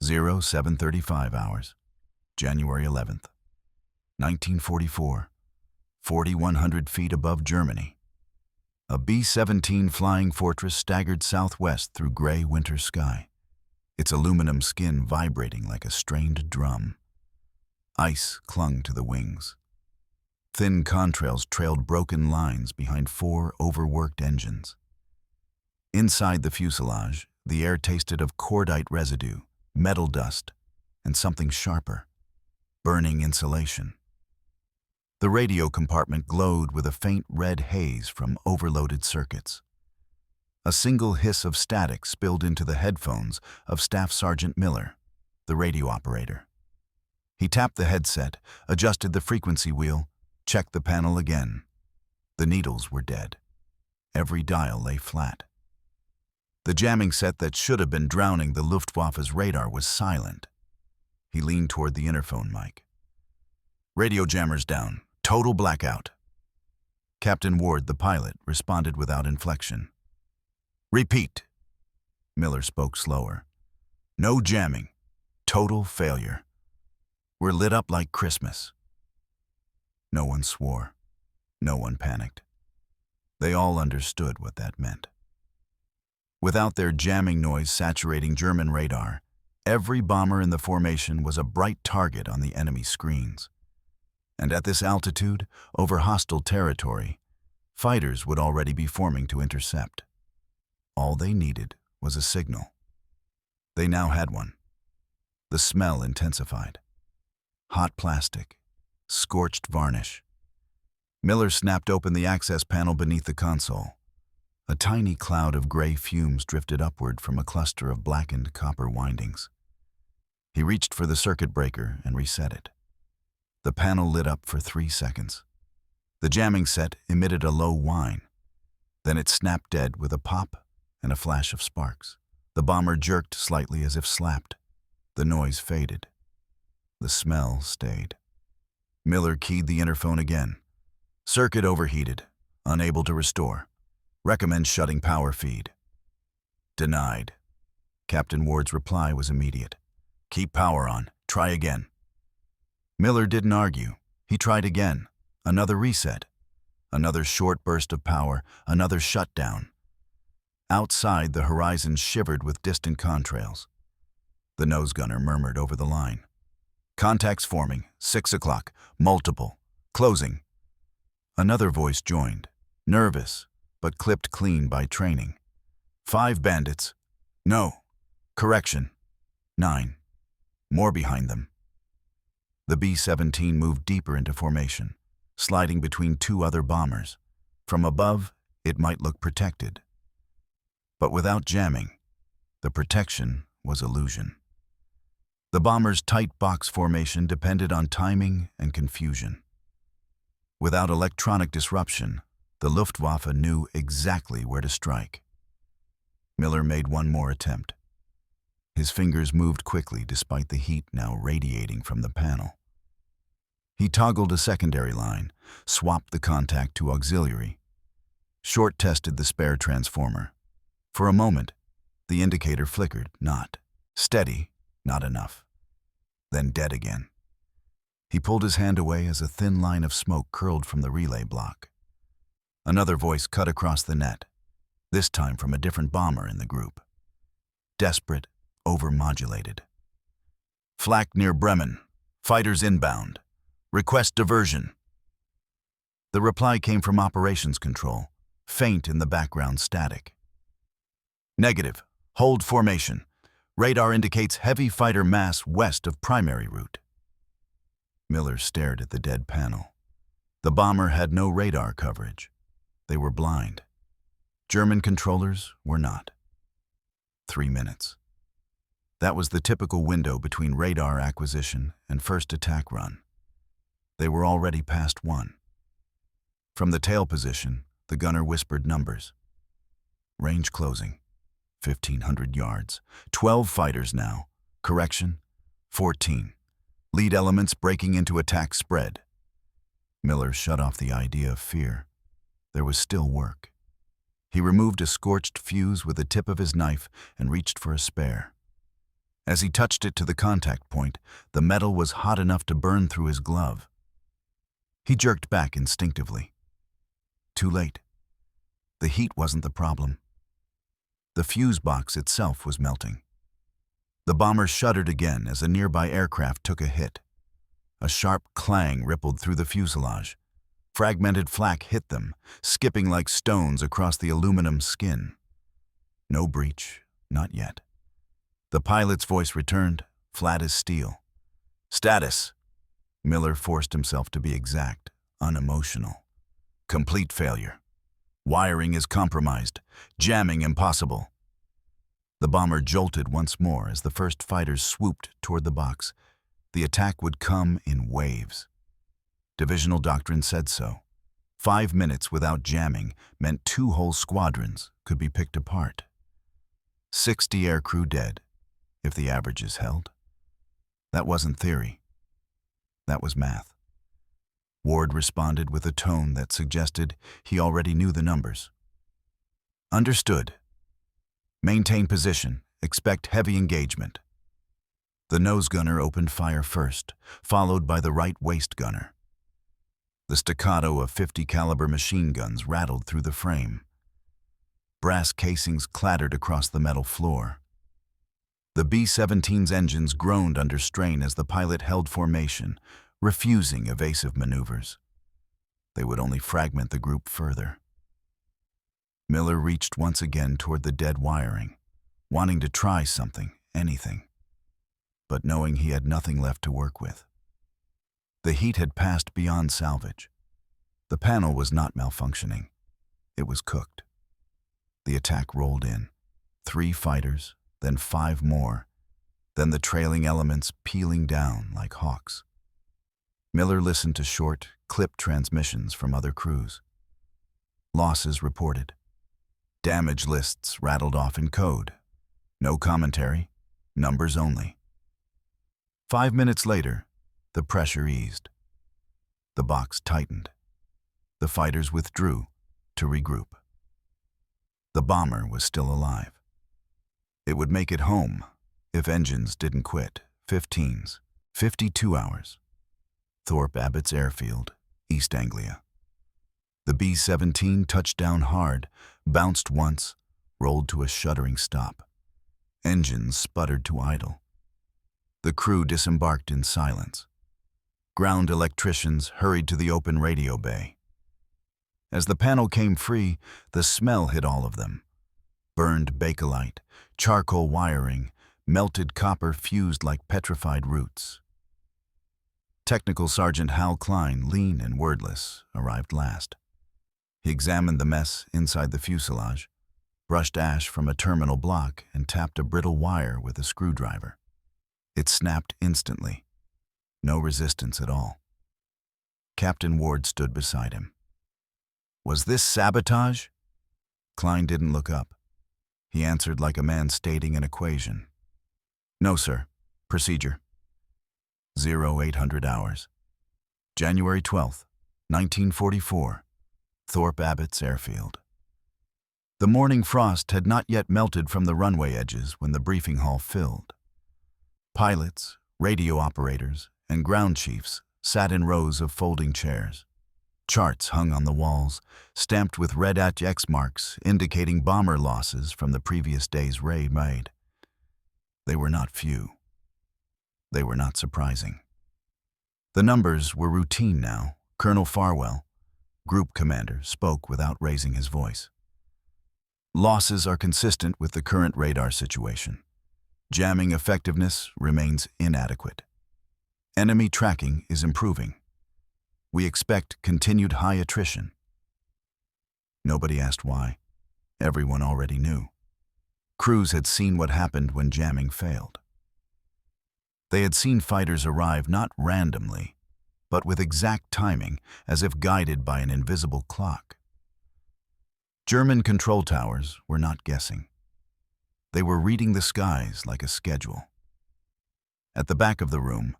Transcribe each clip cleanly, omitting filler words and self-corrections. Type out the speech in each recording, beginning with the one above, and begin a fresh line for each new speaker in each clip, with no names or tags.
0735 hours, January 11th, 1944, 4,100 feet above Germany. A B-17 Flying Fortress staggered southwest through gray winter sky, its aluminum skin vibrating like a strained drum. Ice clung to the wings. Thin contrails trailed broken lines behind 4 overworked engines. Inside the fuselage, the air tasted of cordite residue, metal dust, and something sharper, burning insulation. The radio compartment glowed with a faint red haze from overloaded circuits. A single hiss of static spilled into the headphones of Staff Sergeant Miller, the radio operator. He tapped the headset, adjusted the frequency wheel, checked the panel again. The needles were dead. Every dial lay flat. The jamming set that should have been drowning the Luftwaffe's radar was silent. He leaned toward the interphone mic. "Radio jammers down. Total blackout." Captain Ward, the pilot, responded without inflection. "Repeat." Miller spoke slower. "No jamming. Total failure. We're lit up like Christmas." No one swore. No one panicked. They all understood what that meant. Without their jamming noise saturating German radar, every bomber in the formation was a bright target on the enemy screens. And at this altitude, over hostile territory, fighters would already be forming to intercept. All they needed was a signal. They now had one. The smell intensified. Hot plastic, scorched varnish. Miller snapped open the access panel beneath the console. A tiny cloud of gray fumes drifted upward from a cluster of blackened copper windings. He reached for the circuit breaker and reset it. The panel lit up for 3 seconds. The jamming set emitted a low whine. Then it snapped dead with a pop and a flash of sparks. The bomber jerked slightly as if slapped. The noise faded. The smell stayed. Miller keyed the interphone again. "Circuit overheated. Unable to restore. Recommend shutting power feed." "Denied." Captain Ward's reply was immediate. "Keep power on. Try again." Miller didn't argue. He tried again. Another reset. Another short burst of power. Another shutdown. Outside, the horizon shivered with distant contrails. The nose gunner murmured over the line. "Contacts forming. 6 o'clock. Multiple. Closing." Another voice joined. Nervous, but clipped clean by training. 5 bandits. No. Correction. 9. More behind them. The B-17 moved deeper into formation, sliding between 2 other bombers. From above, it might look protected. But without jamming, the protection was illusion. The bombers' tight box formation depended on timing and confusion. Without electronic disruption, the Luftwaffe knew exactly where to strike. Miller made one more attempt. His fingers moved quickly despite the heat now radiating from the panel. He toggled a secondary line, swapped the contact to auxiliary, short-tested the spare transformer. For a moment, the indicator flickered, not. Steady, not enough. Then dead again. He pulled his hand away as a thin line of smoke curled from the relay block. Another voice cut across the net, this time from a different bomber in the group. Desperate, overmodulated. "Flak near Bremen. Fighters inbound. Request diversion." The reply came from operations control, faint in the background static. "Negative. Hold formation. Radar indicates heavy fighter mass west of primary route." Miller stared at the dead panel. The bomber had no radar coverage. They were blind. German controllers were not. 3 minutes. That was the typical window between radar acquisition and first attack run. They were already past 1. From the tail position, the gunner whispered numbers. Range closing. 1,500 yards. 12 fighters now. Correction, 14. Lead elements breaking into attack spread. Miller shut off the idea of fear. There was still work. He removed a scorched fuse with the tip of his knife and reached for a spare. As he touched it to the contact point, the metal was hot enough to burn through his glove. He jerked back instinctively. Too late. The heat wasn't the problem. The fuse box itself was melting. The bomber shuddered again as a nearby aircraft took a hit. A sharp clang rippled through the fuselage. Fragmented flak hit them, skipping like stones across the aluminum skin. No breach, not yet. The pilot's voice returned, flat as steel. Status. Miller forced himself to be exact, unemotional. Complete failure. Wiring is compromised. Jamming impossible. The bomber jolted once more as the first fighters swooped toward the box. The attack would come in waves. Divisional doctrine said so. 5 minutes without jamming meant 2 whole squadrons could be picked apart. 60 aircrew dead, if the averages held. That wasn't theory. That was math. Ward responded with a tone that suggested he already knew the numbers. Understood. Maintain position. Expect heavy engagement. The nose gunner opened fire first, followed by the right waist gunner. The staccato of 50 caliber machine guns rattled through the frame. Brass casings clattered across the metal floor. The B-17's engines groaned under strain as the pilot held formation, refusing evasive maneuvers. They would only fragment the group further. Miller reached once again toward the dead wiring, wanting to try something, anything, but knowing he had nothing left to work with. The heat had passed beyond salvage. The panel was not malfunctioning. It was cooked. The attack rolled in. 3 fighters, then 5 more, then the trailing elements peeling down like hawks. Miller listened to short, clipped transmissions from other crews. Losses reported. Damage lists rattled off in code. No commentary, numbers only. 5 minutes later, the pressure eased. The box tightened. The fighters withdrew to regroup. The bomber was still alive. It would make it home if engines didn't quit. 15s, 52 hours. Thorpe Abbotts Airfield, East Anglia. The B-17 touched down hard, bounced once, rolled to a shuddering stop. Engines sputtered to idle. The crew disembarked in silence. Ground electricians hurried to the open radio bay. As the panel came free, the smell hit all of them. Burned bakelite, charcoal wiring, melted copper fused like petrified roots. Technical Sergeant Hal Kline, lean and wordless, arrived last. He examined the mess inside the fuselage, brushed ash from a terminal block, and tapped a brittle wire with a screwdriver. It snapped instantly. No resistance at all. Captain Ward stood beside him. Was this sabotage? Kline didn't look up. He answered like a man stating an equation. No, sir. Procedure. 0800 hours. January 12th, 1944. Thorpe Abbotts Airfield. The morning frost had not yet melted from the runway edges when the briefing hall filled. Pilots, radio operators, and ground chiefs sat in rows of folding chairs. Charts hung on the walls, stamped with red X marks indicating bomber losses from the previous day's raid. They were not few. They were not surprising. The numbers were routine now. Colonel Farwell, group commander, spoke without raising his voice. Losses are consistent with the current radar situation. Jamming effectiveness remains inadequate. Enemy tracking is improving. We expect continued high attrition. Nobody asked why. Everyone already knew. Crews had seen what happened when jamming failed. They had seen fighters arrive not randomly, but with exact timing, as if guided by an invisible clock. German control towers were not guessing. They were reading the skies like a schedule. At the back of the room,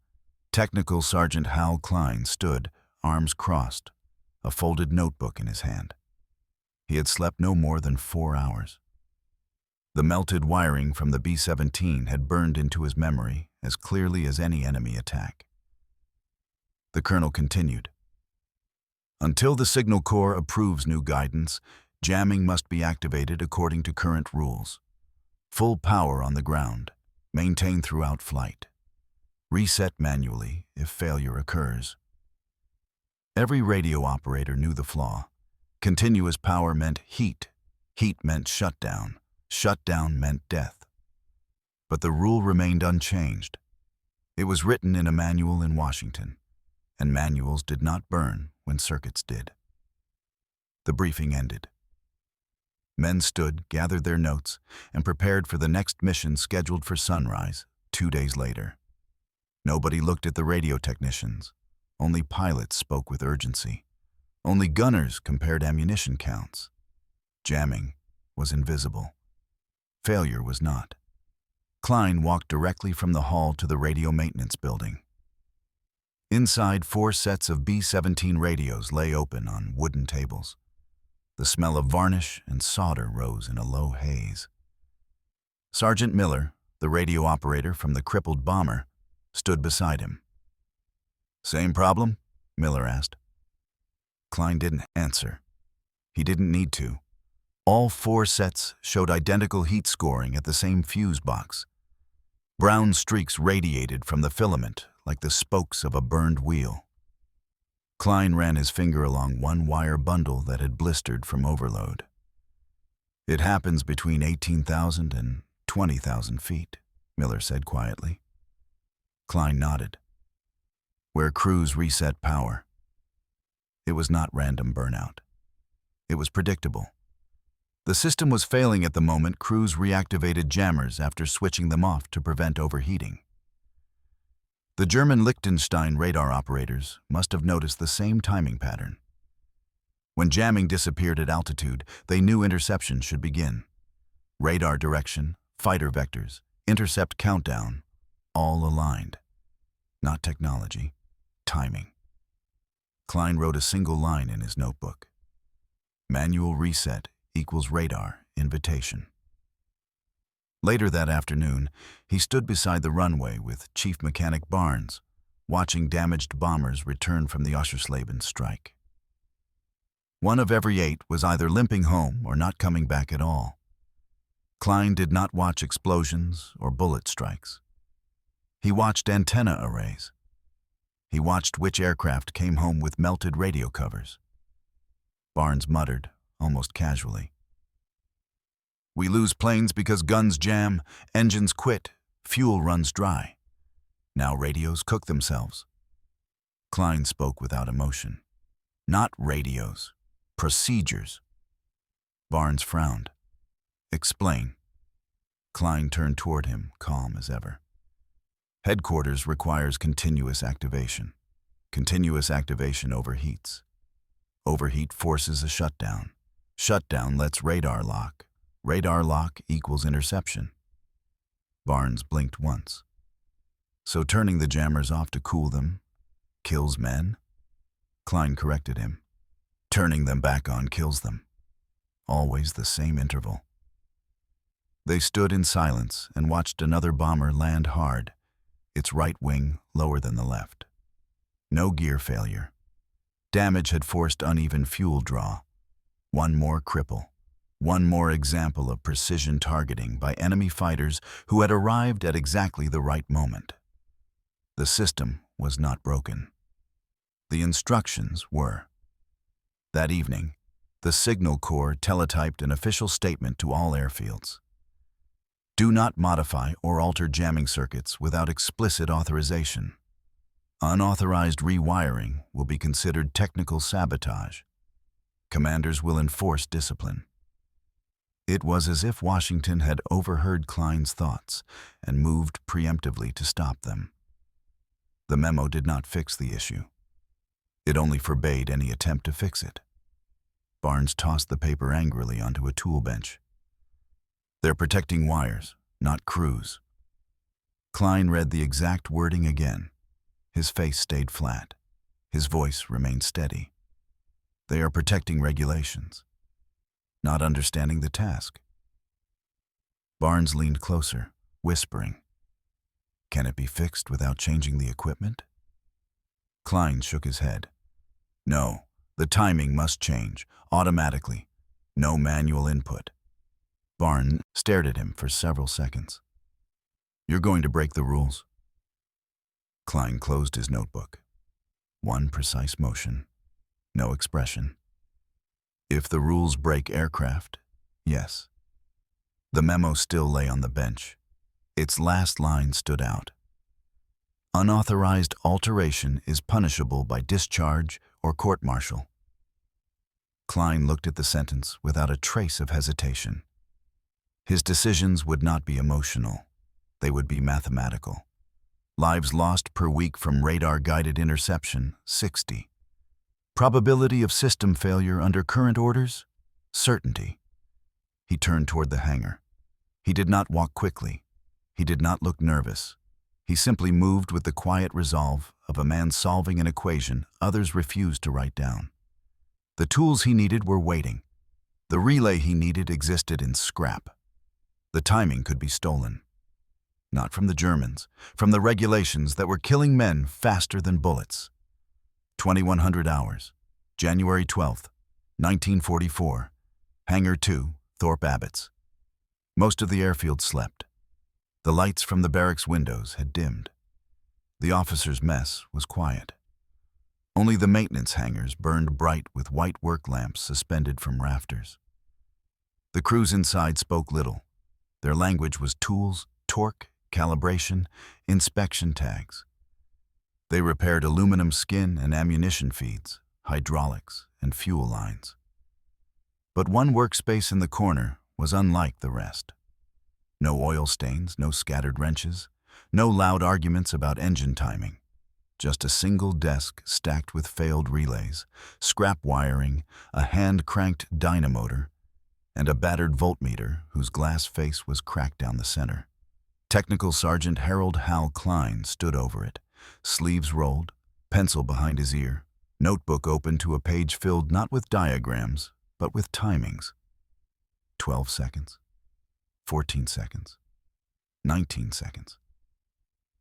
Technical Sergeant Hal Kline stood, arms crossed, a folded notebook in his hand. He had slept no more than 4 hours. The melted wiring from the B-17 had burned into his memory as clearly as any enemy attack. The colonel continued. Until the Signal Corps approves new guidance, jamming must be activated according to current rules. Full power on the ground, maintain throughout flight. Reset manually if failure occurs. Every radio operator knew the flaw. Continuous power meant heat. Heat meant shutdown. Shutdown meant death. But the rule remained unchanged. It was written in a manual in Washington, and manuals did not burn when circuits did. The briefing ended. Men stood, gathered their notes, and prepared for the next mission scheduled for sunrise 2 days later. Nobody looked at the radio technicians. Only pilots spoke with urgency. Only gunners compared ammunition counts. Jamming was invisible. Failure was not. Kline walked directly from the hall to the radio maintenance building. Inside, 4 sets of B-17 radios lay open on wooden tables. The smell of varnish and solder rose in a low haze. Sergeant Miller, the radio operator from the crippled bomber, stood beside him. "Same problem?" Miller asked. Kline didn't answer. He didn't need to. All 4 sets showed identical heat scoring at the same fuse box. Brown streaks radiated from the filament like the spokes of a burned wheel. Kline ran his finger along one wire bundle that had blistered from overload. "It happens between 18,000 and 20,000 feet, Miller said quietly. Kline nodded. "Where crews reset power." It was not random burnout. It was predictable. The system was failing at the moment crews reactivated jammers after switching them off to prevent overheating. The German Lichtenstein radar operators must have noticed the same timing pattern. When jamming disappeared at altitude, they knew interception should begin. Radar direction, fighter vectors, intercept countdown, all aligned. Not technology, timing. Kline wrote a single line in his notebook. Manual reset equals radar invitation. Later that afternoon, he stood beside the runway with Chief Mechanic Barnes, watching damaged bombers return from the Oschersleben strike. One of every 8 was either limping home or not coming back at all. Kline did not watch explosions or bullet strikes. He watched antenna arrays. He watched which aircraft came home with melted radio covers. Barnes muttered, almost casually. "We lose planes because guns jam, engines quit, fuel runs dry. Now radios cook themselves." Kline spoke without emotion. "Not radios, procedures." Barnes frowned. "Explain." Kline turned toward him, calm as ever. "Headquarters requires continuous activation. Continuous activation overheats. Overheat forces a shutdown. Shutdown lets radar lock. Radar lock equals interception." Barnes blinked once. "So turning the jammers off to cool them kills men?" Kline corrected him. "Turning them back on kills them. Always the same interval." They stood in silence and watched another bomber land hard, its right wing lower than the left. No gear failure. Damage had forced uneven fuel draw. One more cripple. One more example of precision targeting by enemy fighters who had arrived at exactly the right moment. The system was not broken. The instructions were. That evening, the Signal Corps teletyped an official statement to all airfields. "Do not modify or alter jamming circuits without explicit authorization. Unauthorized rewiring will be considered technical sabotage. Commanders will enforce discipline." It was as if Washington had overheard Kline's thoughts and moved preemptively to stop them. The memo did not fix the issue. It only forbade any attempt to fix it. Barnes tossed the paper angrily onto a tool bench. "They're protecting wires, not crews." Kline read the exact wording again. His face stayed flat. His voice remained steady. "They are protecting regulations. Not understanding the task." Barnes leaned closer, whispering, "Can it be fixed without changing the equipment?" Kline shook his head. "No, the timing must change, automatically. No manual input." Barnes stared at him for several seconds. "You're going to break the rules?" Kline closed his notebook. One precise motion, no expression. "If the rules break aircraft, yes." The memo still lay on the bench. Its last line stood out. "Unauthorized alteration is punishable by discharge or court-martial." Kline looked at the sentence without a trace of hesitation. His decisions would not be emotional. They would be mathematical. Lives lost per week from radar-guided interception, 60. Probability of system failure under current orders? Certainty. He turned toward the hangar. He did not walk quickly. He did not look nervous. He simply moved with the quiet resolve of a man solving an equation others refused to write down. The tools he needed were waiting. The relay he needed existed in scrap. The timing could be stolen. Not from the Germans, from the regulations that were killing men faster than bullets. 2100 hours, January 12th, 1944, Hangar 2, Thorpe Abbotts. Most of the airfield slept. The lights from the barracks windows had dimmed. The officers' mess was quiet. Only the maintenance hangars burned bright with white work lamps suspended from rafters. The crews inside spoke little. Their language was tools, torque, calibration, inspection tags. They repaired aluminum skin and ammunition feeds, hydraulics, and fuel lines. But one workspace in the corner was unlike the rest. No oil stains, no scattered wrenches, no loud arguments about engine timing. Just a single desk stacked with failed relays, scrap wiring, a hand-cranked dynamotor, and a battered voltmeter whose glass face was cracked down the center. Technical Sergeant Harold Hal Kline stood over it, sleeves rolled, pencil behind his ear, notebook open to a page filled not with diagrams, but with timings. 12 seconds, 14 seconds, 19 seconds.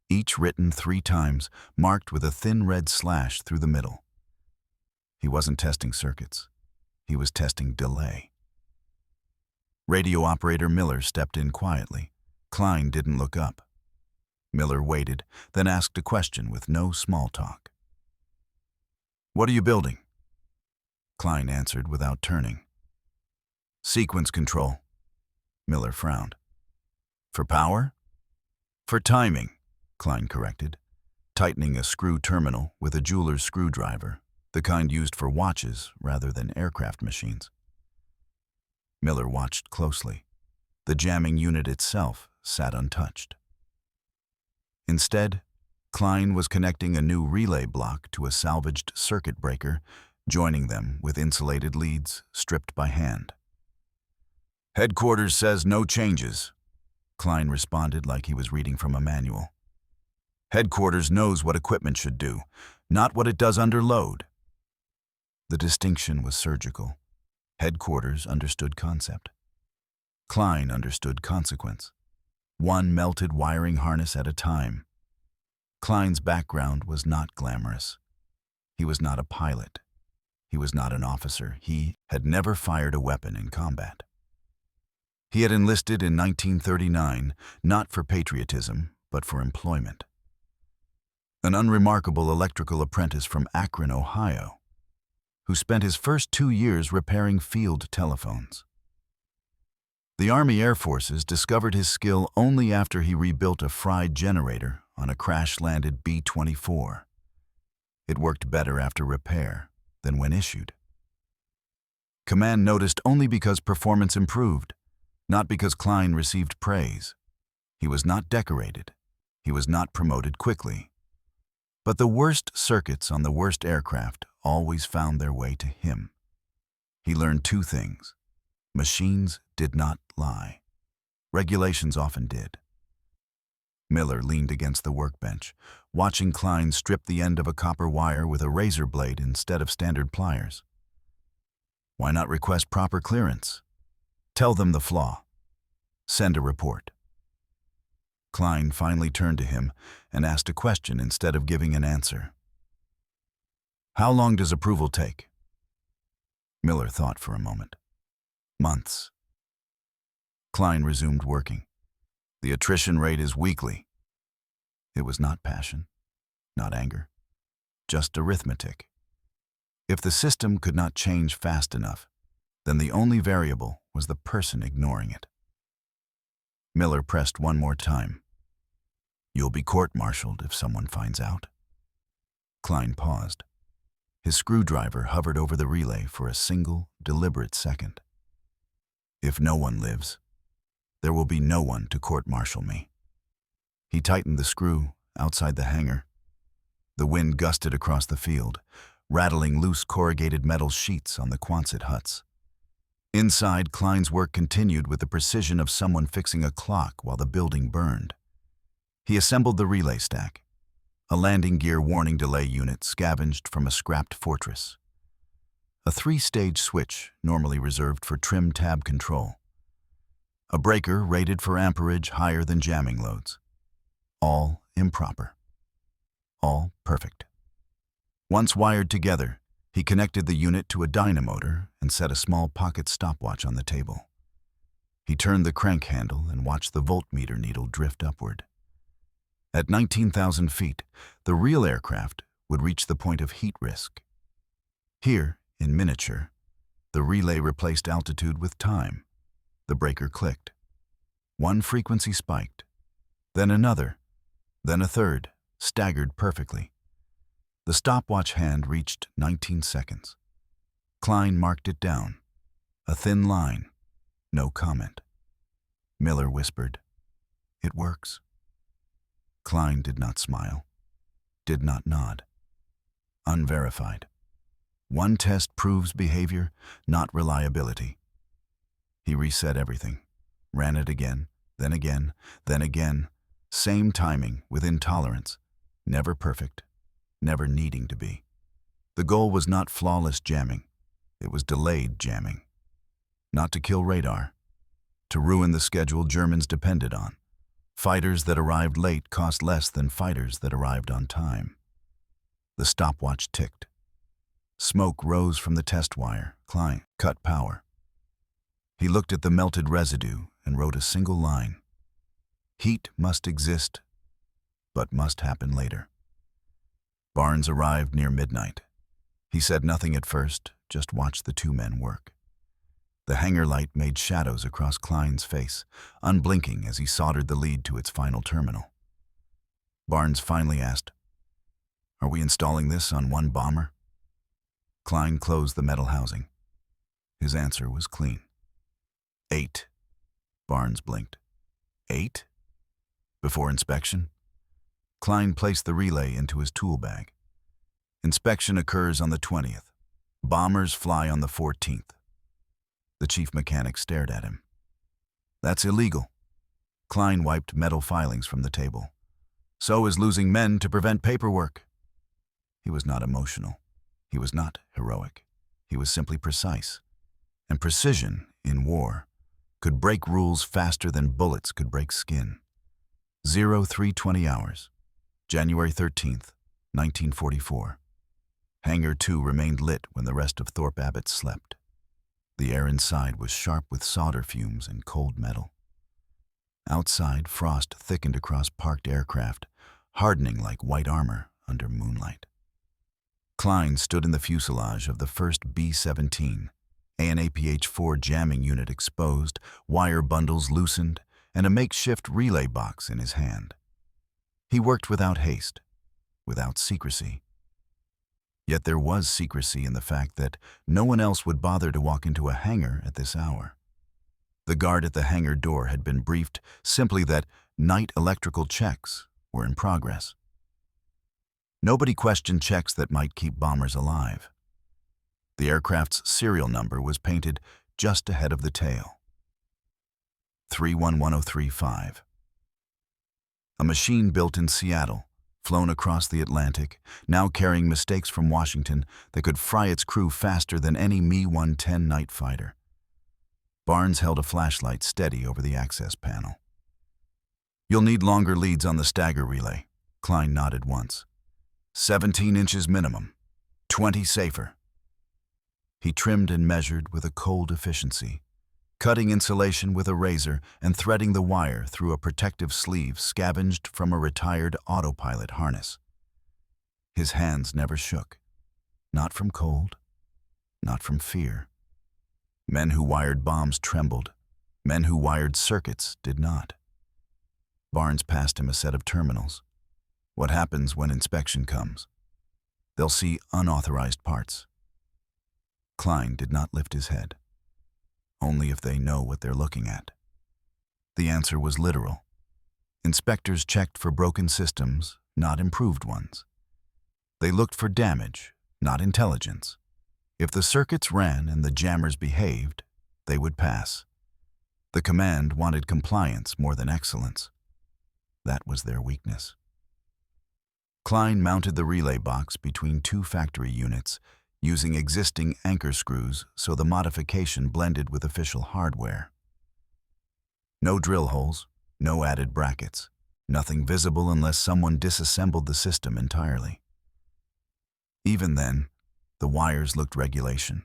Each written 3 times, marked with a thin red slash through the middle. He wasn't testing circuits. He was testing delay. Radio operator Miller stepped in quietly. Kline didn't look up. Miller waited, then asked a question with no small talk. "What are you building?" Kline answered without turning. "Sequence control." Miller frowned. "For power?" "For timing," Kline corrected, tightening a screw terminal with a jeweler's screwdriver, the kind used for watches rather than aircraft machines. Miller watched closely. The jamming unit itself sat untouched. Instead, Kline was connecting a new relay block to a salvaged circuit breaker, joining them with insulated leads stripped by hand. "Headquarters says no changes," Kline responded like he was reading from a manual. "Headquarters knows what equipment should do, not what it does under load." The distinction was surgical. Headquarters understood concept. Kline understood consequence. One melted wiring harness at a time. Kline's background was not glamorous. He was not a pilot. He was not an officer. He had never fired a weapon in combat. He had enlisted in 1939, not for patriotism, but for employment. An unremarkable electrical apprentice from Akron, Ohio, who spent his first 2 years repairing field telephones. The Army Air Forces discovered his skill only after he rebuilt a fried generator on a crash-landed B-24. It worked better after repair than when issued. Command noticed only because performance improved, not because Kline received praise. He was not decorated. He was not promoted quickly. But the worst circuits on the worst aircraft always found their way to him. He learned 2 things. Machines did not lie. Regulations often did. Miller leaned against the workbench, watching Kline strip the end of a copper wire with a razor blade instead of standard pliers. "Why not request proper clearance? Tell them the flaw. Send a report. Kline finally turned to him and asked a question instead of giving an answer. How long does approval take? Miller thought for a moment. Months. Kline resumed working. The attrition rate is weekly. It was not passion, not anger, just arithmetic. If the system could not change fast enough, then the only variable was the person ignoring it. Miller pressed one more time. You'll be court-martialed if someone finds out. Kline paused. His screwdriver hovered over the relay for a single, deliberate second. If no one lives, there will be no one to court-martial me. He tightened the screw outside the hangar. The wind gusted across the field, rattling loose corrugated metal sheets on the Quonset huts. Inside, Kline's work continued with the precision of someone fixing a clock while the building burned. He assembled the relay stack, a landing gear warning delay unit scavenged from a scrapped fortress. A 3-stage switch normally reserved for trim tab control. A breaker rated for amperage higher than jamming loads. All improper. All perfect. Once wired together, he connected the unit to a dynamotor and set a small pocket stopwatch on the table. He turned the crank handle and watched the voltmeter needle drift upward. At 19,000 feet, the real aircraft would reach the point of heat risk. Here, in miniature, the relay replaced altitude with time. The breaker clicked. One frequency spiked, then another, then a third, staggered perfectly. The stopwatch hand reached 19 seconds. Kline marked it down. A thin line. No comment. Miller whispered, "It works." Kline did not smile, did not nod. Unverified. One test proves behavior, not reliability. He reset everything, ran it again, then again, then again. Same timing, within tolerance. Never perfect, never needing to be. The goal was not flawless jamming. It was delayed jamming. Not to kill radar. To ruin the schedule Germans depended on. Fighters that arrived late cost less than fighters that arrived on time. The stopwatch ticked. Smoke rose from the test wire. Kline cut power. He looked at the melted residue and wrote a single line. Heat must exist, but must happen later. Barnes arrived near midnight. He said nothing at first, just watched the two men work. The hangar light made shadows across Kline's face, unblinking as he soldered the lead to its final terminal. Barnes finally asked, "Are we installing this on one bomber?" Kline closed the metal housing. His answer was clean. 8. Barnes blinked. 8? Before inspection? Kline placed the relay into his tool bag. Inspection occurs on the 20th. Bombers fly on the 14th. The chief mechanic stared at him. That's illegal. Kline wiped metal filings from the table. So is losing men to prevent paperwork. He was not emotional. He was not heroic. He was simply precise. And precision, in war, could break rules faster than bullets could break skin. 0320 hours, January 13th, 1944. Hangar 2 remained lit when the rest of Thorpe Abbotts slept. The air inside was sharp with solder fumes and cold metal. Outside, frost thickened across parked aircraft, hardening like white armor under moonlight. Kline stood in the fuselage of the first B-17, an APH-4 jamming unit exposed, wire bundles loosened, and a makeshift relay box in his hand. He worked without haste, without secrecy. Yet there was secrecy in the fact that no one else would bother to walk into a hangar at this hour. The guard at the hangar door had been briefed simply that night electrical checks were in progress. Nobody questioned checks that might keep bombers alive. The aircraft's serial number was painted just ahead of the tail. 311035. A machine built in Seattle, flown across the Atlantic, now carrying mistakes from Washington that could fry its crew faster than any Mi-110 night fighter. Barnes held a flashlight steady over the access panel. "You'll need longer leads on the stagger relay." Kline nodded once. 17 inches minimum. 20 safer." He trimmed and measured with a cold efficiency, cutting insulation with a razor and threading the wire through a protective sleeve scavenged from a retired autopilot harness. His hands never shook. Not from cold, not from fear. Men who wired bombs trembled. Men who wired circuits did not. Barnes passed him a set of terminals. What happens when inspection comes? They'll see unauthorized parts. Kline did not lift his head. Only if they know what they're looking at. The answer was literal. Inspectors checked for broken systems, not improved ones. They looked for damage, not intelligence. If the circuits ran and the jammers behaved, they would pass. The command wanted compliance more than excellence. That was their weakness. Kline mounted the relay box between two factory units, using existing anchor screws so the modification blended with official hardware. No drill holes, no added brackets, nothing visible unless someone disassembled the system entirely. Even then, the wires looked regulation.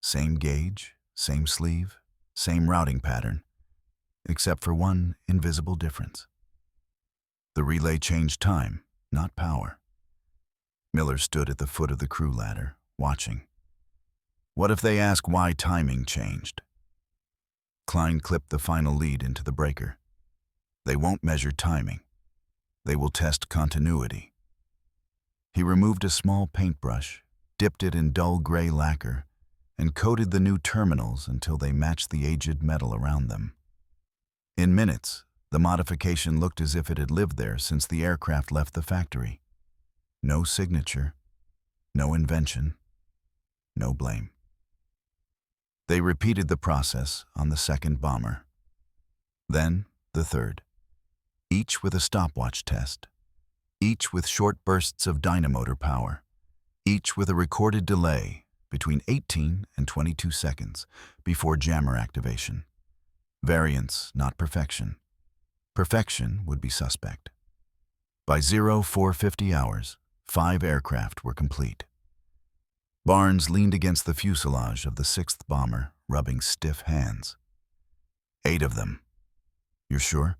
Same gauge, same sleeve, same routing pattern, except for one invisible difference. The relay changed time, not power. Miller stood at the foot of the crew ladder, watching. What if they ask why timing changed? Kline clipped the final lead into the breaker. They won't measure timing. They will test continuity. He removed a small paintbrush, dipped it in dull gray lacquer, and coated the new terminals until they matched the aged metal around them. In minutes, the modification looked as if it had lived there since the aircraft left the factory. No signature, no invention, no blame. They repeated the process on the second bomber. Then the third, each with a stopwatch test, each with short bursts of dynamotor power, each with a recorded delay between 18 and 22 seconds before jammer activation. Variance, not perfection. Perfection would be suspect. By 0450 hours, 5 aircraft were complete. Barnes leaned against the fuselage of the 6th bomber, rubbing stiff hands. 8 of them. You're sure?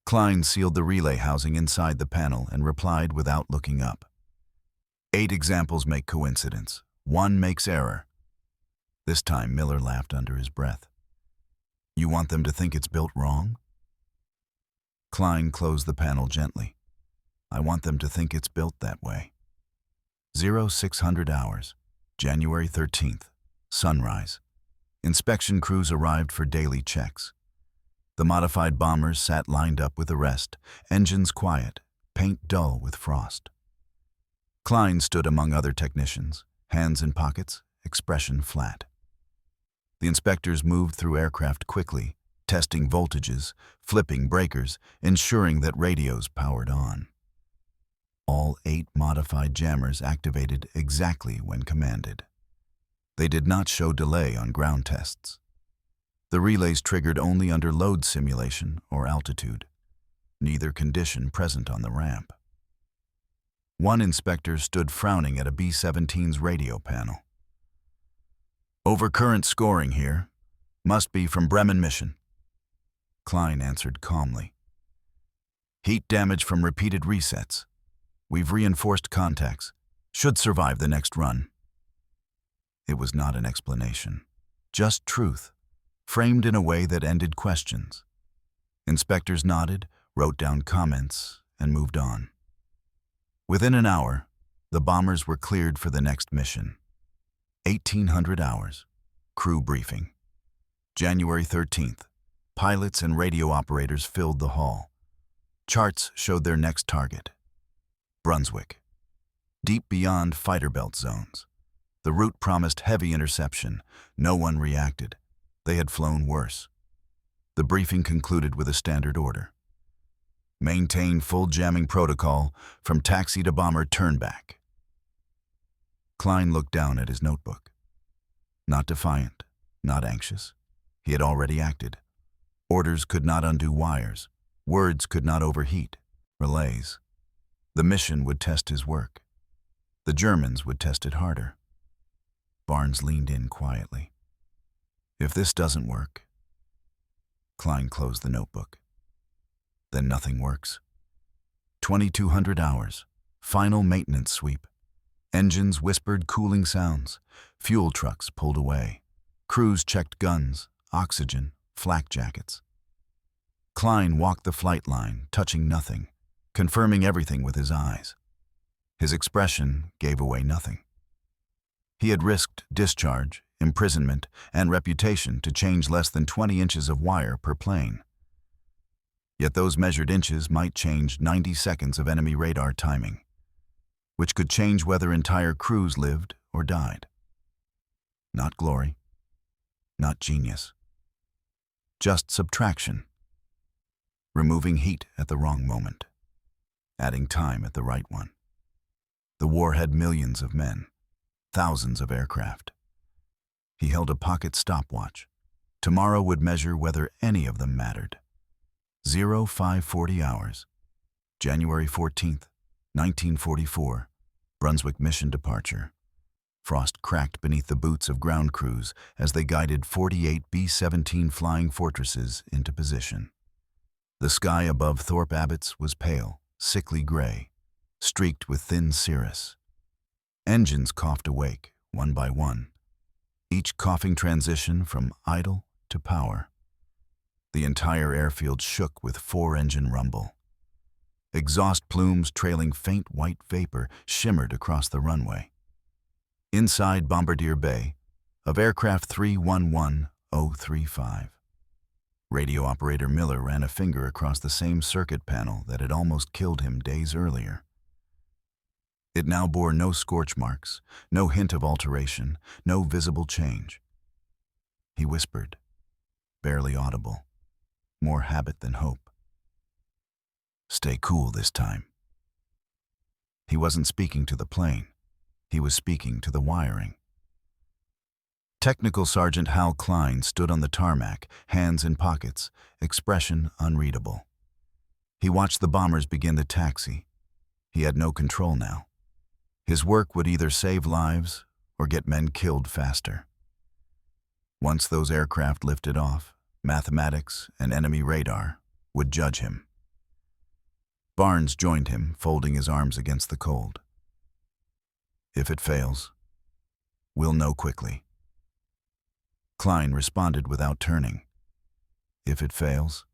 Kline sealed the relay housing inside the panel and replied without looking up. 8 examples make coincidence. 1 makes error. This time Miller laughed under his breath. You want them to think it's built wrong? Kline closed the panel gently. I want them to think it's built that way. 0600 hours, January 13th, sunrise. Inspection crews arrived for daily checks. The modified bombers sat lined up with the rest, engines quiet, paint dull with frost. Kline stood among other technicians, hands in pockets, expression flat. The inspectors moved through aircraft quickly, testing voltages, flipping breakers, ensuring that radios powered on. All 8 modified jammers activated exactly when commanded. They did not show delay on ground tests. The relays triggered only under load simulation or altitude, neither condition present on the ramp. One inspector stood frowning at a B-17's radio panel. Overcurrent scoring here. Must be from Bremen mission. Kline answered calmly. Heat damage from repeated resets. We've reinforced contacts. Should survive the next run. It was not an explanation, just truth, framed in a way that ended questions. Inspectors nodded, wrote down comments, and moved on. Within an hour, the bombers were cleared for the next mission. 1800 hours. Crew briefing. January 13th. Pilots and radio operators filled the hall. Charts showed their next target. Brunswick. Deep beyond fighter belt zones. The route promised heavy interception. No one reacted. They had flown worse. The briefing concluded with a standard order. Maintain full jamming protocol from taxi to bomber turnback. Kline looked down at his notebook. Not defiant, Not anxious. He had already acted. Orders could not undo wires. Words could not overheat. Relays. The mission would test his work. The Germans would test it harder. Barnes leaned in quietly. If this doesn't work... Kline closed the notebook. Then nothing works. 2,200 hours. Final maintenance sweep. Engines whispered cooling sounds. Fuel trucks pulled away. Crews checked guns, oxygen, flak jackets. Kline walked the flight line, touching nothing, confirming everything with his eyes. His expression gave away nothing. He had risked discharge, imprisonment, and reputation to change less than 20 inches of wire per plane. Yet those measured inches might change 90 seconds of enemy radar timing, which could change whether entire crews lived or died. Not glory, not genius. Just subtraction. Removing heat at the wrong moment, adding time at the right one. The war had millions of men, thousands of aircraft. He held a pocket stopwatch. Tomorrow would measure whether any of them mattered. 0540 hours. January 14th, 1944. Brunswick mission departure. Frost cracked beneath the boots of ground crews as they guided 48 B-17 flying fortresses into position. The sky above Thorpe Abbotts was pale, sickly gray, streaked with thin cirrus. Engines coughed awake, one by one, each coughing transition from idle to power. The entire airfield shook with four-engine rumble. Exhaust plumes trailing faint white vapor shimmered across the runway. Inside Bombardier Bay, of Aircraft 311035. Radio operator Miller ran a finger across the same circuit panel that had almost killed him days earlier. It now bore no scorch marks, no hint of alteration, no visible change. He whispered, barely audible, more habit than hope. Stay cool this time. He wasn't speaking to the plane. He was speaking to the wiring. Technical Sergeant Hal Kline stood on the tarmac, hands in pockets, expression unreadable. He watched the bombers begin the taxi. He had no control now. His work would either save lives or get men killed faster. Once those aircraft lifted off, mathematics and enemy radar would judge him. Barnes joined him, folding his arms against the cold. If it fails, we'll know quickly. Kline responded without turning. If it fails,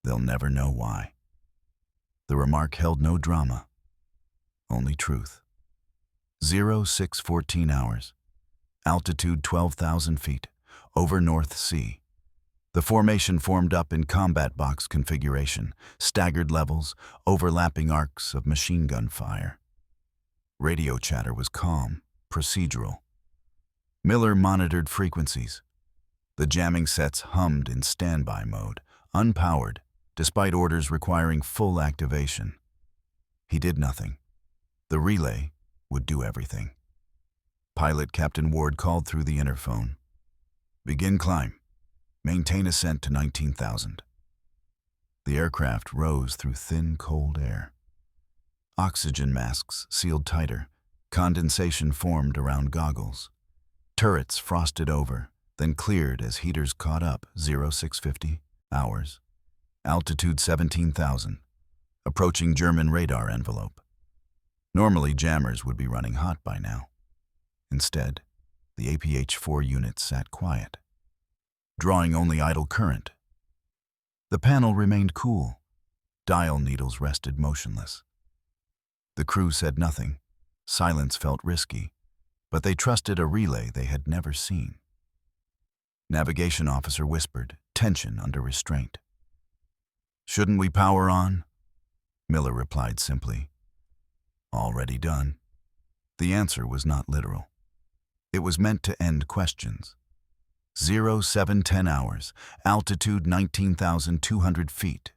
they'll never know why. The remark held no drama, only truth. 0614 hours, altitude 12,000 feet, over North Sea. The formation formed up in combat box configuration, staggered levels, overlapping arcs of machine gun fire. Radio chatter was calm, procedural. Miller monitored frequencies. The jamming sets hummed in standby mode, unpowered, despite orders requiring full activation. He did nothing. The relay would do everything. Pilot Captain Ward called through the interphone. Begin climb. Maintain ascent to 19,000. The aircraft rose through thin, cold air. Oxygen masks sealed tighter. Condensation formed around goggles. Turrets frosted over, then cleared as heaters caught up. 0650 hours. Altitude 17,000. Approaching German radar envelope. Normally jammers would be running hot by now. Instead, the APH-4 unit sat quiet, drawing only idle current. The panel remained cool. Dial needles rested motionless. The crew said nothing. Silence felt risky, but they trusted a relay they had never seen. Navigation officer whispered, tension under restraint. Shouldn't we power on? Miller replied simply. Already done. The answer was not literal. It was meant to end questions. 0710 hours, altitude 19,200 feet,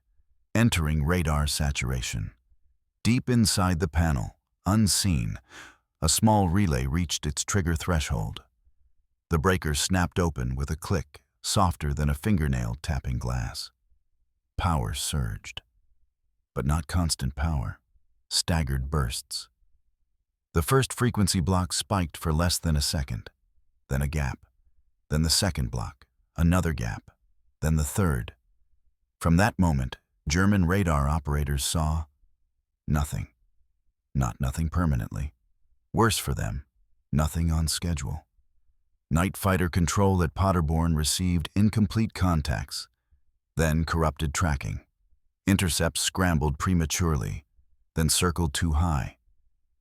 entering radar saturation. Deep inside the panel, unseen, a small relay reached its trigger threshold. The breaker snapped open with a click, softer than a fingernail tapping glass. Power surged. But not constant power. Staggered bursts. The first frequency block spiked for less than a second, then a gap, then the second block, another gap, then the third. From that moment, German radar operators saw nothing. Not nothing permanently. Worse for them, nothing on schedule. Night fighter control at Paderborn received incomplete contacts, then corrupted tracking. Intercepts scrambled prematurely, then circled too high.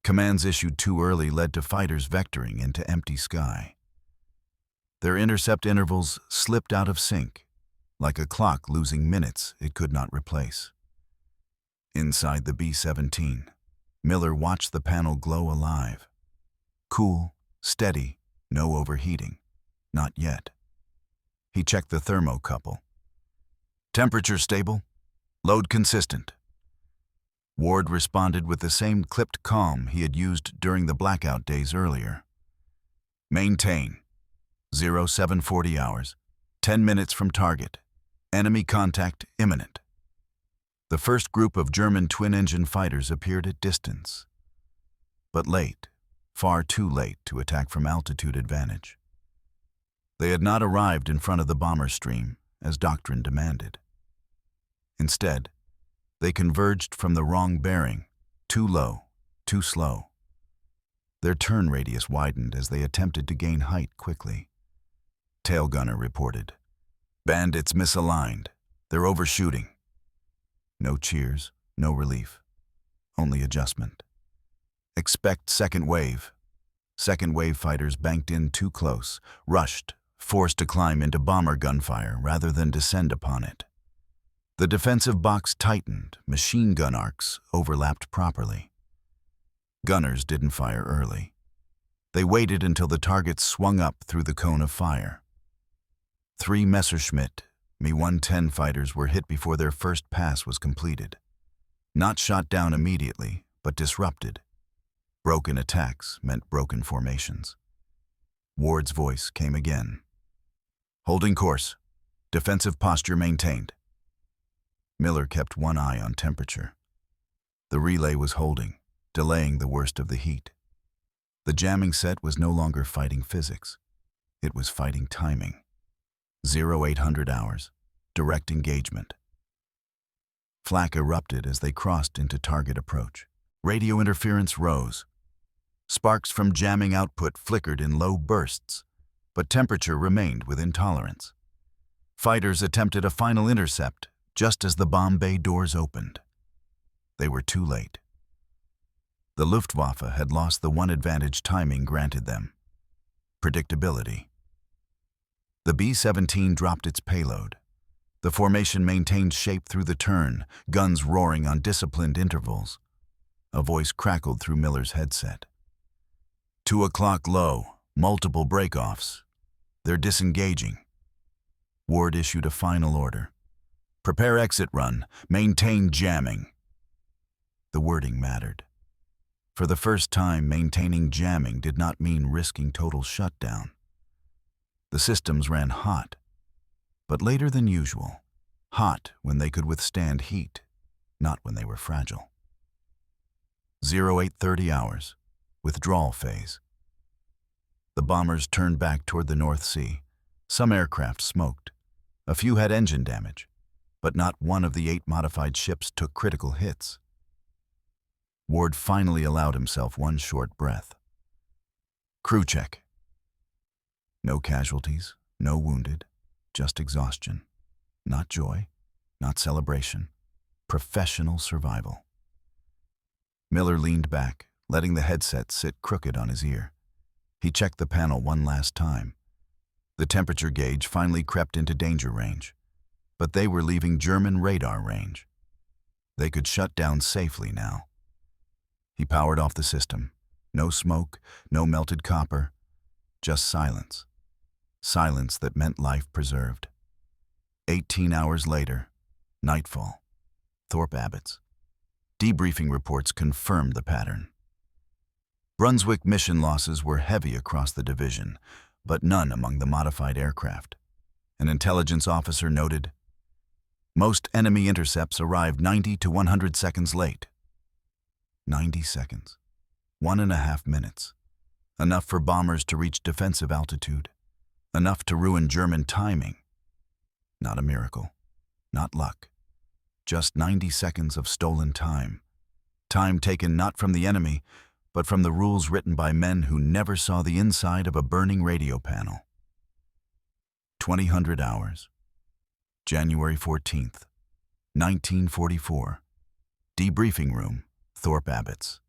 Commands issued too early led to fighters vectoring into empty sky. Their intercept intervals slipped out of sync, like a clock losing minutes it could not replace. Inside the B-17, Miller watched the panel glow alive. Cool, steady, no overheating. Not yet. He checked the thermocouple. Temperature stable, load consistent. Ward responded with the same clipped calm he had used during the blackout days earlier. Maintain. 0740 hours, 10 minutes from target. Enemy contact imminent. The first group of German twin-engine fighters appeared at distance. But late, far too late to attack from altitude advantage. They had not arrived in front of the bomber stream, as doctrine demanded. Instead, they converged from the wrong bearing, too low, too slow. Their turn radius widened as they attempted to gain height quickly. Tail gunner reported, "Bandits misaligned. They're overshooting." No cheers, no relief, only adjustment. Expect second wave. Second wave fighters banked in too close, rushed, forced to climb into bomber gunfire rather than descend upon it. The defensive box tightened, machine gun arcs overlapped properly. Gunners didn't fire early. They waited until the targets swung up through the cone of fire. 3 Messerschmitt Me-110 fighters were hit before their first pass was completed. Not shot down immediately, but disrupted. Broken attacks meant broken formations. Ward's voice came again. Holding course. Defensive posture maintained. Miller kept one eye on temperature. The relay was holding, delaying the worst of the heat. The jamming set was no longer fighting physics. It was fighting timing. 0800 hours, direct engagement. Flak erupted as they crossed into target approach. Radio interference rose. Sparks from jamming output flickered in low bursts, but temperature remained within tolerance. Fighters attempted a final intercept just as the bomb bay doors opened. They were too late. The Luftwaffe had lost the one advantage timing granted them: predictability. The B-17 dropped its payload. The formation maintained shape through the turn, guns roaring on disciplined intervals. A voice crackled through Miller's headset. 2 o'clock low, multiple break-offs. They're disengaging. Ward issued a final order. Prepare exit run, maintain jamming. The wording mattered. For the first time, maintaining jamming did not mean risking total shutdown. The systems ran hot, but later than usual. Hot when they could withstand heat, not when they were fragile. 0830 hours, withdrawal phase. The bombers turned back toward the North Sea. Some aircraft smoked. A few had engine damage, but not one of the 8 modified ships took critical hits. Ward finally allowed himself one short breath. Crew check. No casualties, no wounded, just exhaustion. Not joy, not celebration. Professional survival. Miller leaned back, letting the headset sit crooked on his ear. He checked the panel one last time. The temperature gauge finally crept into danger range, but they were leaving German radar range. They could shut down safely now. He powered off the system. No smoke, no melted copper, just silence. Silence that meant life preserved. 18 hours later, nightfall. Thorpe Abbotts. Debriefing reports confirmed the pattern. Brunswick mission losses were heavy across the division. but none among the modified aircraft. An intelligence officer noted, "Most enemy intercepts arrived 90 to 100 seconds late." 90 seconds. 1.5 minutes. Enough for bombers to reach defensive altitude. Enough to ruin German timing. Not a miracle. Not luck. Just 90 seconds of stolen time. Time taken not from the enemy, but from the rules written by men who never saw the inside of a burning radio panel. 2000 hours. January 14th, 1944. Debriefing room, Thorpe Abbotts.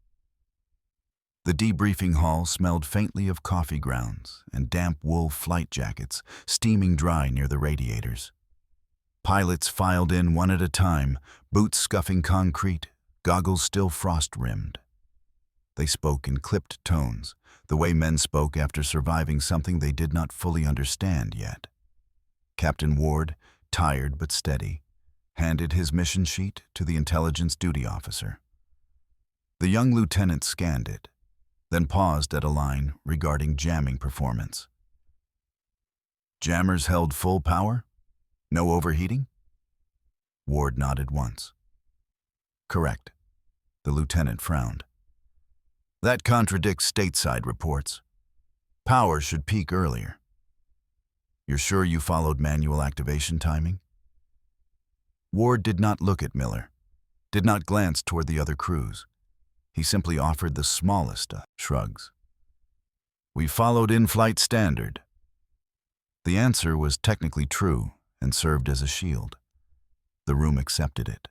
The debriefing hall smelled faintly of coffee grounds and damp wool flight jackets steaming dry near the radiators. Pilots filed in one at a time, boots scuffing concrete, goggles still frost-rimmed. They spoke in clipped tones, the way men spoke after surviving something they did not fully understand yet. Captain Ward, tired but steady, handed his mission sheet to the intelligence duty officer. The young lieutenant scanned it, then paused at a line regarding jamming performance. "Jammers held full power? No overheating?" Ward nodded once. "Correct." The lieutenant frowned. "That contradicts stateside reports. Power should peak earlier." "You're sure you followed manual activation timing?" Ward did not look at Miller, did not glance toward the other crews. He simply offered the smallest shrugs. "We followed in-flight standard." The answer was technically true and served as a shield. The room accepted it.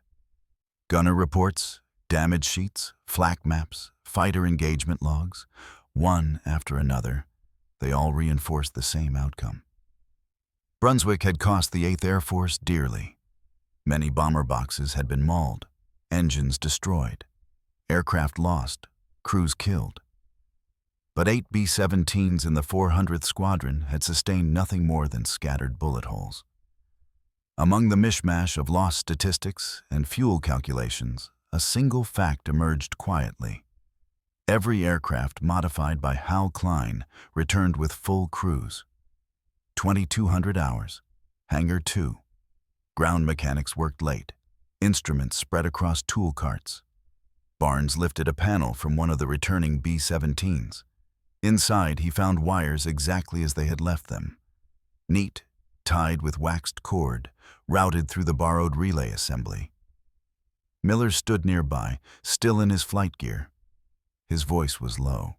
Gunner reports, damage sheets, flak maps, fighter engagement logs, one after another, they all reinforced the same outcome. Brunswick had cost the 8th Air Force dearly. Many bomber boxes had been mauled, engines destroyed, aircraft lost, crews killed. But 8 B-17s in the 400th Squadron had sustained nothing more than scattered bullet holes. Among the mishmash of lost statistics and fuel calculations, a single fact emerged quietly. Every aircraft modified by Hal Kline returned with full crews. 2,200 hours. Hangar 2. Ground mechanics worked late. Instruments spread across tool carts. Barnes lifted a panel from one of the returning B-17s. Inside, he found wires exactly as they had left them. Neat, tied with waxed cord, routed through the borrowed relay assembly. Miller stood nearby, still in his flight gear. His voice was low.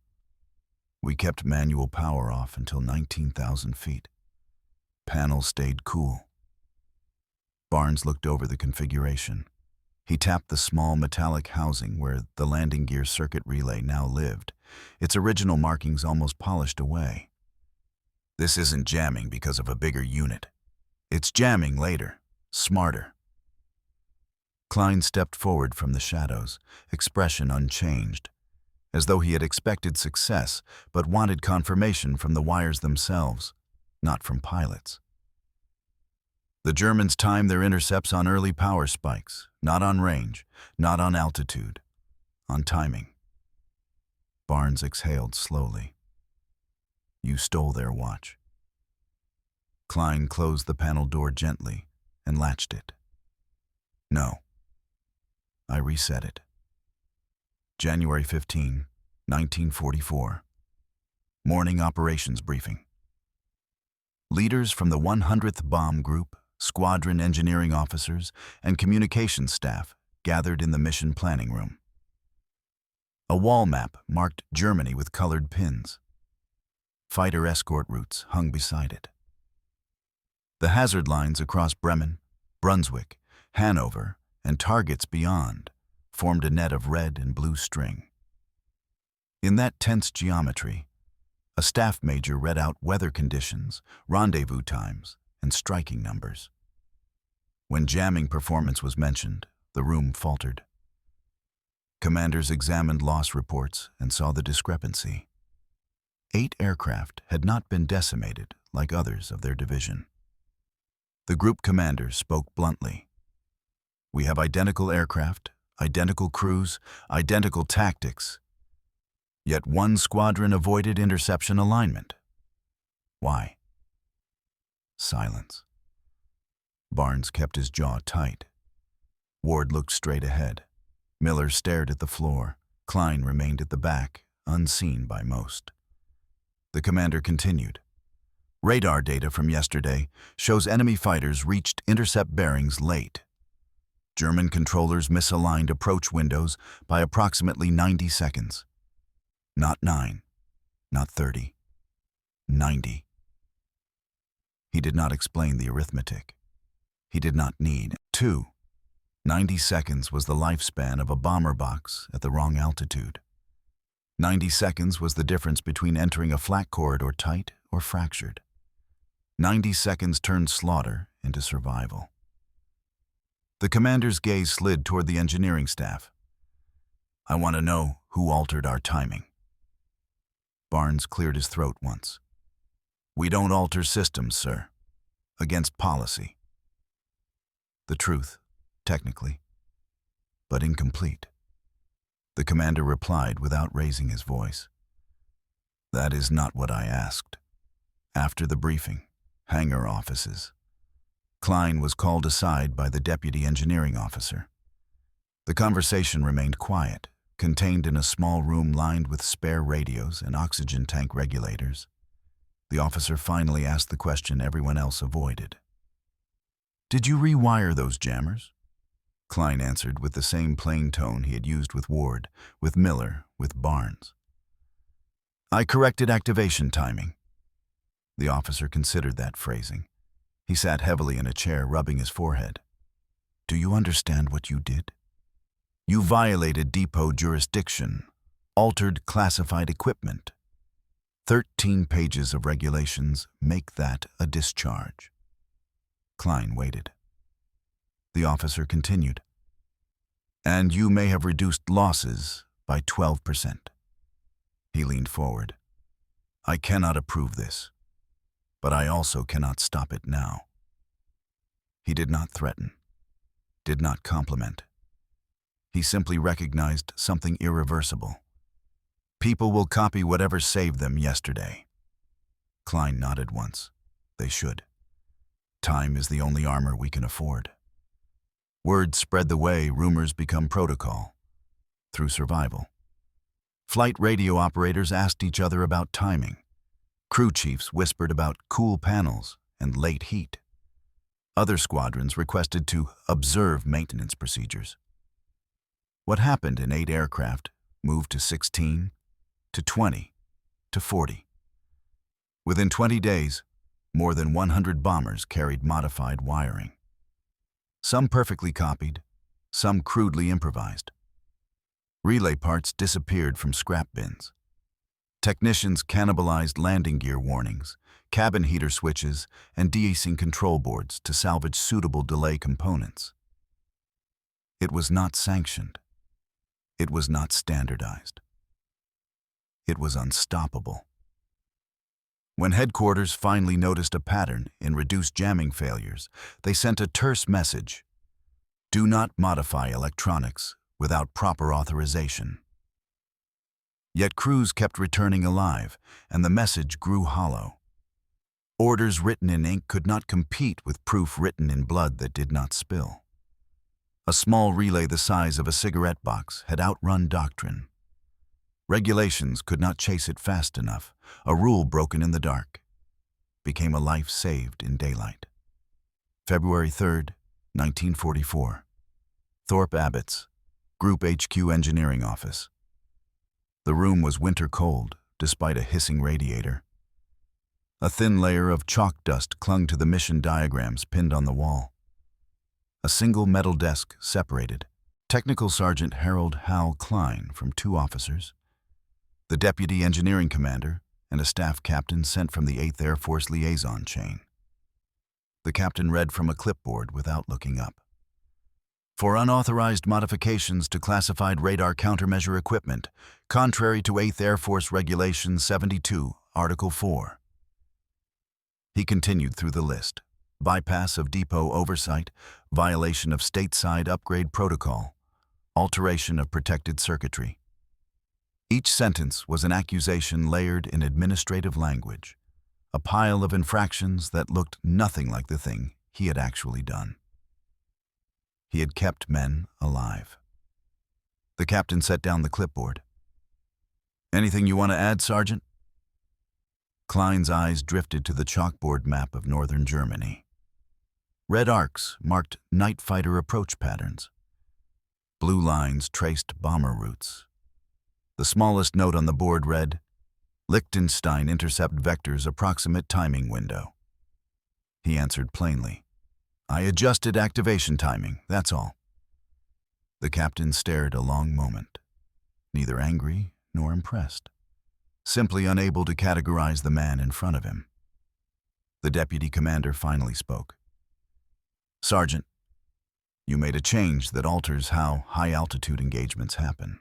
"We kept manual power off until 19,000 feet. Panel stayed cool." Barnes looked over the configuration. He tapped the small metallic housing where the landing gear circuit relay now lived, its original markings almost polished away. "This isn't jamming because of a bigger unit. It's jamming later, smarter." Kline stepped forward from the shadows, expression unchanged, as though he had expected success but wanted confirmation from the wires themselves, not from pilots. "The Germans time their intercepts on early power spikes, not on range, not on altitude, on timing." Barnes exhaled slowly. "You stole their watch." Kline closed the panel door gently and latched it. "No. I reset it." January 15, 1944. Morning operations briefing. Leaders from the 100th Bomb Group, squadron engineering officers, and communications staff gathered in the mission planning room. A wall map marked Germany with colored pins. Fighter escort routes hung beside it. The hazard lines across Bremen, Brunswick, Hanover, and targets beyond formed a net of red and blue string. In that tense geometry, a staff major read out weather conditions, rendezvous times, and striking numbers. When jamming performance was mentioned, the room faltered. Commanders examined loss reports and saw the discrepancy. 8 aircraft had not been decimated like others of their division. The group commanders spoke bluntly. "We have identical aircraft, identical crews, identical tactics. Yet one squadron avoided interception alignment." Why? Silence. Barnes kept his jaw tight. Ward looked straight ahead. Miller stared at the floor. Kline remained at the back, unseen by most. The commander continued. Radar data from yesterday shows enemy fighters reached intercept bearings late. German controllers misaligned approach windows by approximately 90 seconds. Not 9, not 30, 90. He did not explain the arithmetic. He did not need to. 90 seconds was the lifespan of a bomber box at the wrong altitude. 90 seconds was the difference between entering a flat corridor tight or fractured. 90 seconds turned slaughter into survival. The commander's gaze slid toward the engineering staff. I want to know who altered our timing. Barnes cleared his throat once. We don't alter systems, sir. Against policy. The truth, technically, but incomplete. The commander replied without raising his voice. That is not what I asked. After the briefing, hangar offices. Kline was called aside by the deputy engineering officer. The conversation remained quiet, contained in a small room lined with spare radios and oxygen tank regulators. The officer finally asked the question everyone else avoided. Did you rewire those jammers? Kline answered with the same plain tone he had used with Ward, with Miller, with Barnes. I corrected activation timing. The officer considered that phrasing. He sat heavily in a chair, rubbing his forehead. Do you understand what you did? You violated depot jurisdiction, altered classified equipment. 13 pages of regulations make that a discharge. Kline waited. The officer continued. And you may have reduced losses by 12%. He leaned forward. I cannot approve this, but I also cannot stop it now. He did not threaten, did not compliment. He simply recognized something irreversible. People will copy whatever saved them yesterday. Kline nodded once. They should. Time is the only armor we can afford. Word spread the way, rumors become protocol. Through survival. Flight radio operators asked each other about timing. Crew chiefs whispered about cool panels and late heat. Other squadrons requested to observe maintenance procedures. What happened in 8 aircraft moved to 16, to 20, to 40. Within 20 days, more than 100 bombers carried modified wiring. Some perfectly copied, some crudely improvised. Relay parts disappeared from scrap bins. Technicians cannibalized landing gear warnings, cabin heater switches, and de-icing control boards to salvage suitable delay components. It was not sanctioned. It was not standardized. It was unstoppable. When headquarters finally noticed a pattern in reduced jamming failures, they sent a terse message. Do not modify electronics without proper authorization. Yet crews kept returning alive, and the message grew hollow. Orders written in ink could not compete with proof written in blood that did not spill. A small relay the size of a cigarette box had outrun doctrine. Regulations could not chase it fast enough. A rule broken in the dark became a life saved in daylight. February 3rd, 1944. Thorpe Abbotts, Group HQ Engineering Office. The room was winter cold, despite a hissing radiator. A thin layer of chalk dust clung to the mission diagrams pinned on the wall. A single metal desk separated Technical Sergeant Harold Hal Kline from 2 officers, the Deputy Engineering Commander, and a staff captain sent from the 8th Air Force liaison chain. The captain read from a clipboard without looking up. For unauthorized modifications to classified radar countermeasure equipment, contrary to 8th Air Force Regulation 72, Article 4. He continued through the list. Bypass of depot oversight, violation of stateside upgrade protocol, alteration of protected circuitry. Each sentence was an accusation layered in administrative language. a pile of infractions that looked nothing like the thing he had actually done. He had kept men alive. The captain set down the clipboard. "Anything you want to add, Sergeant?" Kline's eyes drifted to the chalkboard map of northern Germany. Red arcs marked night fighter approach patterns. Blue lines traced bomber routes. The smallest note on the board read, "Lichtenstein intercept vectors approximate timing window." He answered plainly, "I adjusted activation timing, that's all." The captain stared a long moment, neither angry nor impressed, simply unable to categorize the man in front of him. The deputy commander finally spoke. "Sergeant, you made a change that alters how high-altitude engagements happen.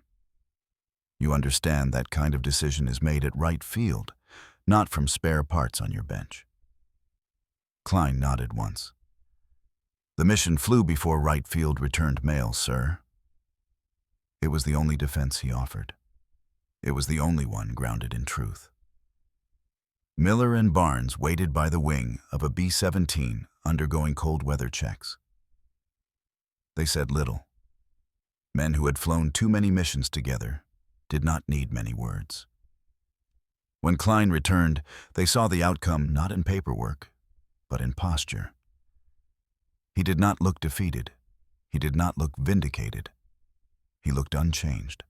You understand that kind of decision is made at right field, not from spare parts on your bench." Kline nodded once. "The mission flew before right field returned mail, sir." It was the only defense he offered. It was the only one grounded in truth. Miller and Barnes waited by the wing of a B-17 undergoing cold weather checks. They said little. Men who had flown too many missions together did not need many words. When Kline returned, they saw the outcome not in paperwork, but in posture. He did not look defeated. He did not look vindicated. He looked unchanged.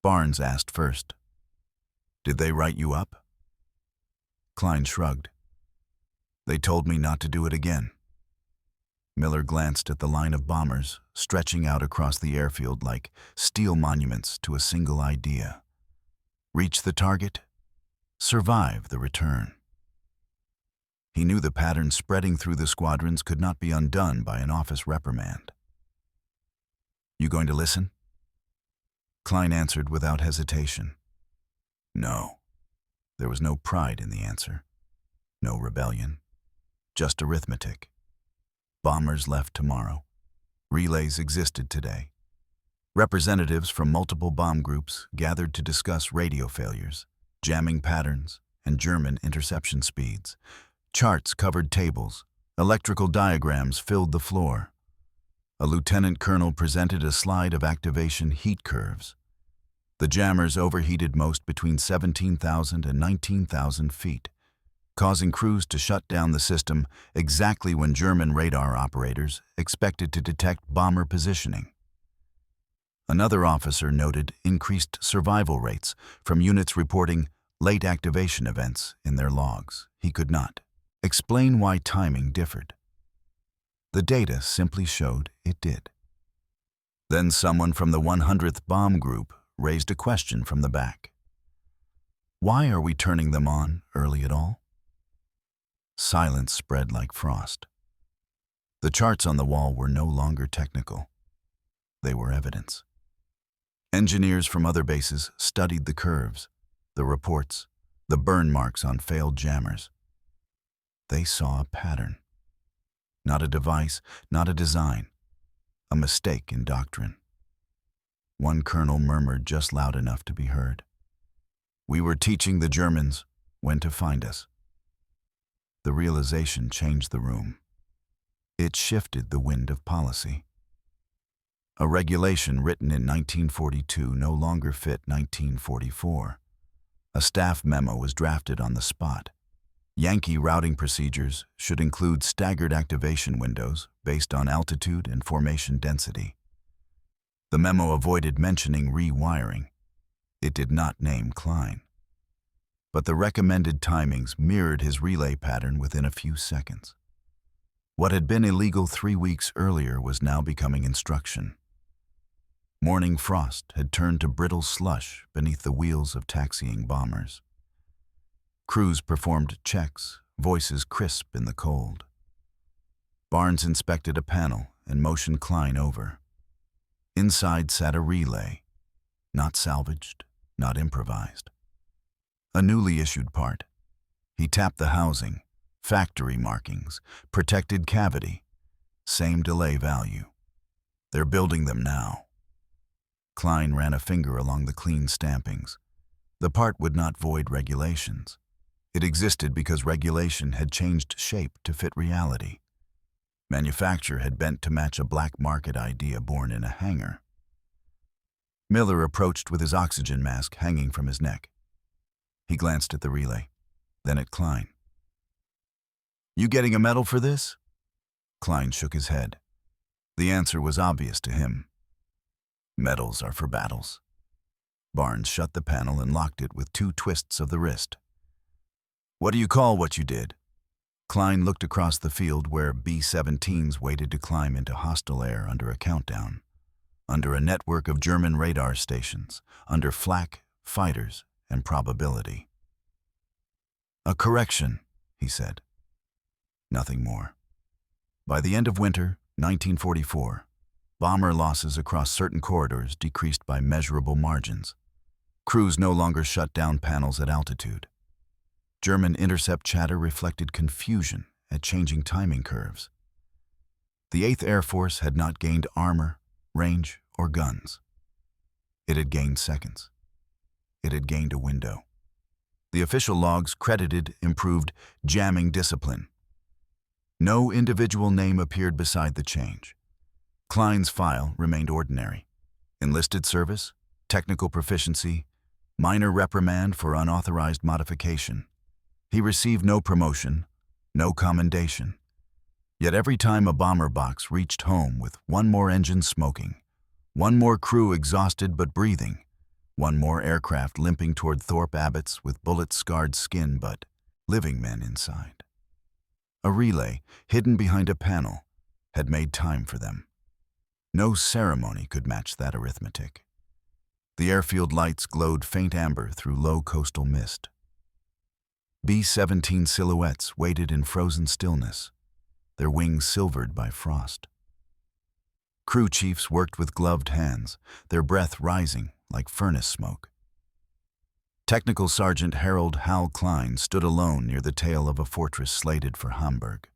Barnes asked first, "Did they write you up?" Kline shrugged. "They told me not to do it again." Miller glanced at the line of bombers stretching out across the airfield like steel monuments to a single idea. Reach the target, survive the return. He knew the pattern spreading through the squadrons could not be undone by an office reprimand. "You going to listen?" Kline answered without hesitation. No. There was no pride in the answer. No rebellion. Just arithmetic. Bombers left tomorrow. Relays existed today. Representatives from multiple bomb groups gathered to discuss radio failures, jamming patterns, and German interception speeds. Charts covered tables. Electrical diagrams filled the floor. A lieutenant colonel presented a slide of activation heat curves. The jammers overheated most between 17,000 and 19,000 feet, causing crews to shut down the system exactly when German radar operators expected to detect bomber positioning. Another officer noted increased survival rates from units reporting late activation events in their logs. He could not explain why timing differed. The data simply showed it did. Then someone from the 100th Bomb Group raised a question from the back. "Why are we turning them on early at all?" Silence spread like frost. The charts on the wall were no longer technical. They were evidence. Engineers from other bases studied the curves, the reports, the burn marks on failed jammers. They saw a pattern. Not a device, not a design. A mistake in doctrine. One colonel murmured just loud enough to be heard. "We were teaching the Germans when to find us." The realization changed the room. It shifted the wind of policy. A regulation written in 1942 no longer fit 1944. A staff memo was drafted on the spot. Yankee routing procedures should include staggered activation windows based on altitude and formation density. The memo avoided mentioning rewiring. It did not name Kline. But the recommended timings mirrored his relay pattern within a few seconds. What had been illegal 3 weeks earlier was now becoming instruction. Morning frost had turned to brittle slush beneath the wheels of taxiing bombers. Crews performed checks, voices crisp in the cold. Barnes inspected a panel and motioned Kline over. Inside sat a relay, not salvaged, not improvised. A newly issued part. He tapped the housing, factory markings, protected cavity, same delay value. They're building them now. Kline ran a finger along the clean stampings. The part would not void regulations. It existed because regulation had changed shape to fit reality. Manufacture had bent to match a black market idea born in a hangar. Miller approached with his oxygen mask hanging from his neck. He glanced at the relay, then at Kline. "You getting a medal for this?" Kline shook his head. The answer was obvious to him. Medals are for battles. Barnes shut the panel and locked it with 2 twists of the wrist. "What do you call what you did?" Kline looked across the field where B-17s waited to climb into hostile air under a countdown, under a network of German radar stations, under flak, fighters, and probability. "A correction," he said. Nothing more. By the end of winter, 1944, bomber losses across certain corridors decreased by measurable margins. Crews no longer shut down panels at altitude. German intercept chatter reflected confusion at changing timing curves. The 8th Air Force had not gained armor, range, or guns. It had gained seconds. It had gained a window. The official logs credited improved jamming discipline. No individual name appeared beside the change. Kline's file remained ordinary. Enlisted service, technical proficiency, minor reprimand for unauthorized modification. He received no promotion, no commendation. Yet every time a bomber box reached home with one more engine smoking, one more crew exhausted but breathing, one more aircraft limping toward Thorpe Abbotts with bullet-scarred skin but living men inside. A relay, hidden behind a panel, had made time for them. No ceremony could match that arithmetic. The airfield lights glowed faint amber through low coastal mist. B-17 silhouettes waited in frozen stillness, their wings silvered by frost. Crew chiefs worked with gloved hands, their breath rising like furnace smoke. Technical Sergeant Harold Hal Kline stood alone near the tail of a fortress slated for Hamburg.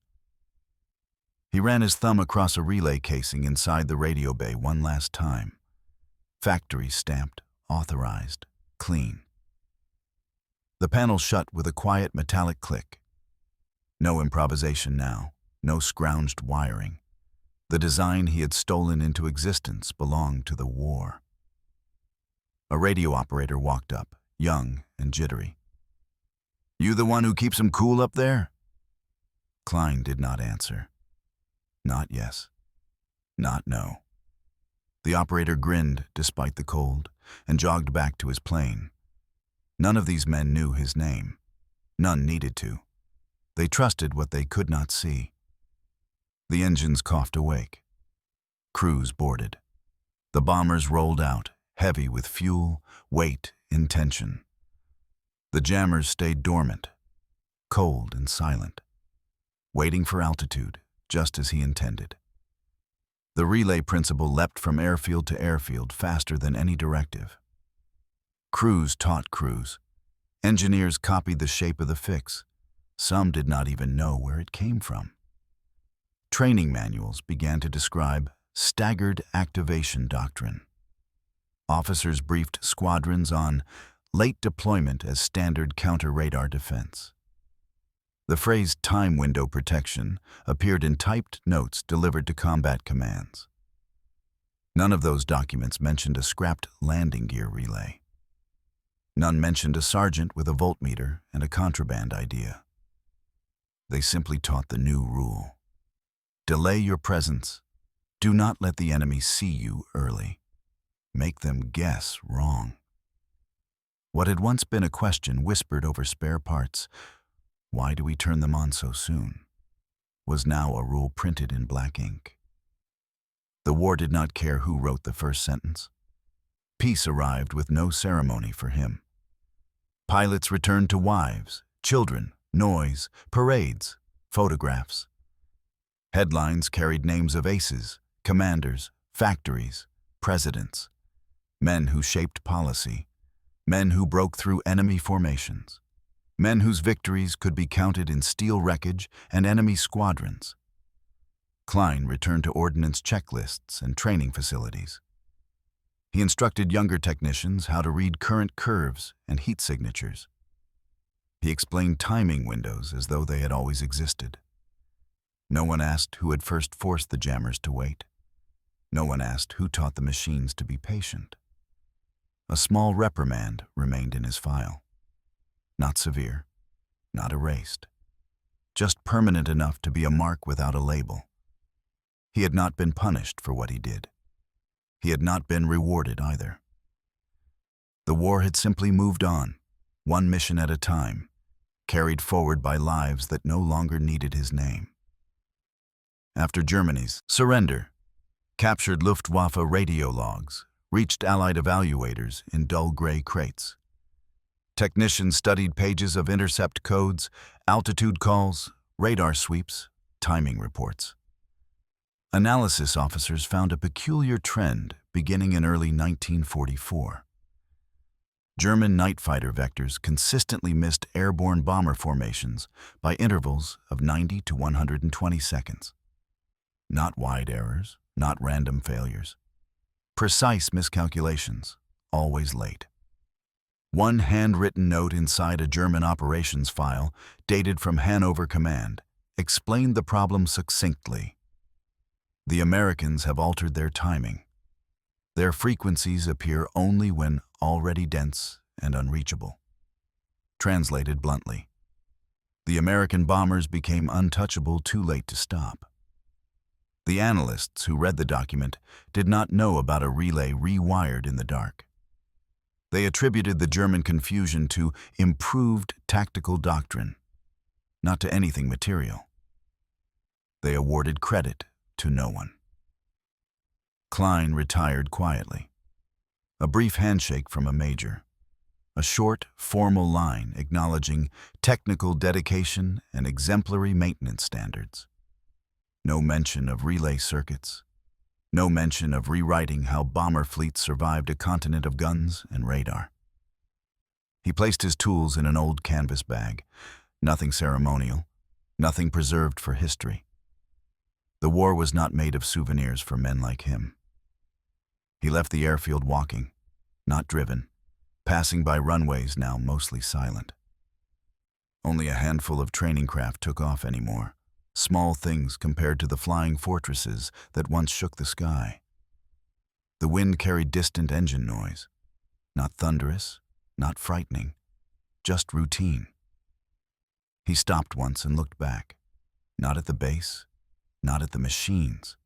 He ran his thumb across a relay casing inside the radio bay one last time. Factory stamped, authorized, clean. The panel shut with a quiet metallic click. No improvisation now, no scrounged wiring. The design he had stolen into existence belonged to the war. A radio operator walked up, young and jittery. "You the one who keeps him cool up there?" Kline did not answer. Not yes. Not no. The operator grinned despite the cold and jogged back to his plane. None of these men knew his name. None needed to. They trusted what they could not see. The engines coughed awake. Crews boarded. The bombers rolled out, heavy with fuel, weight, intention. The jammers stayed dormant, cold and silent, waiting for altitude, just as he intended. The relay principle leapt from airfield to airfield faster than any directive. Crews taught crews. Engineers copied the shape of the fix. Some did not even know where it came from. Training manuals began to describe staggered activation doctrine. Officers briefed squadrons on late deployment as standard counter-radar defense. The phrase time window protection appeared in typed notes delivered to combat commands. None of those documents mentioned a scrapped landing gear relay. None mentioned a sergeant with a voltmeter and a contraband idea. They simply taught the new rule. Delay your presence. Do not let the enemy see you early. Make them guess wrong. What had once been a question whispered over spare parts, "Why do we turn them on so soon?" was now a rule printed in black ink. The war did not care who wrote the first sentence. Peace arrived with no ceremony for him. Pilots returned to wives, children, noise, parades, photographs. Headlines carried names of aces, commanders, factories, presidents, men who shaped policy, men who broke through enemy formations, men whose victories could be counted in steel wreckage and enemy squadrons. Kline returned to ordnance checklists and training facilities. He instructed younger technicians how to read current curves and heat signatures. He explained timing windows as though they had always existed. No one asked who had first forced the jammers to wait. No one asked who taught the machines to be patient. A small reprimand remained in his file. Not severe, not erased, just permanent enough to be a mark without a label. He had not been punished for what he did. He had not been rewarded either. The war had simply moved on, one mission at a time, carried forward by lives that no longer needed his name. After Germany's surrender, captured Luftwaffe radio logs reached Allied evaluators in dull gray crates. Technicians studied pages of intercept codes, altitude calls, radar sweeps, timing reports. Analysis officers found a peculiar trend beginning in early 1944. German night fighter vectors consistently missed airborne bomber formations by intervals of 90 to 120 seconds. Not wide errors, not random failures. Precise miscalculations, always late. One handwritten note inside a German operations file, dated from Hanover Command, explained the problem succinctly. The Americans have altered their timing. Their frequencies appear only when already dense and unreachable. Translated bluntly, the American bombers became untouchable too late to stop. The analysts who read the document did not know about a relay rewired in the dark. They attributed the German confusion to improved tactical doctrine, not to anything material. They awarded credit to no one. Kline retired quietly. A brief handshake from a major. A short, formal line acknowledging technical dedication and exemplary maintenance standards. No mention of relay circuits. No mention of rewriting how bomber fleets survived a continent of guns and radar. He placed his tools in an old canvas bag. Nothing ceremonial, nothing preserved for history. The war was not made of souvenirs for men like him. He left the airfield walking, not driven, passing by runways now mostly silent. Only a handful of training craft took off anymore, small things compared to the flying fortresses that once shook the sky. The wind carried distant engine noise, not thunderous, not frightening, just routine. He stopped once and looked back, not at the base, not at the machines,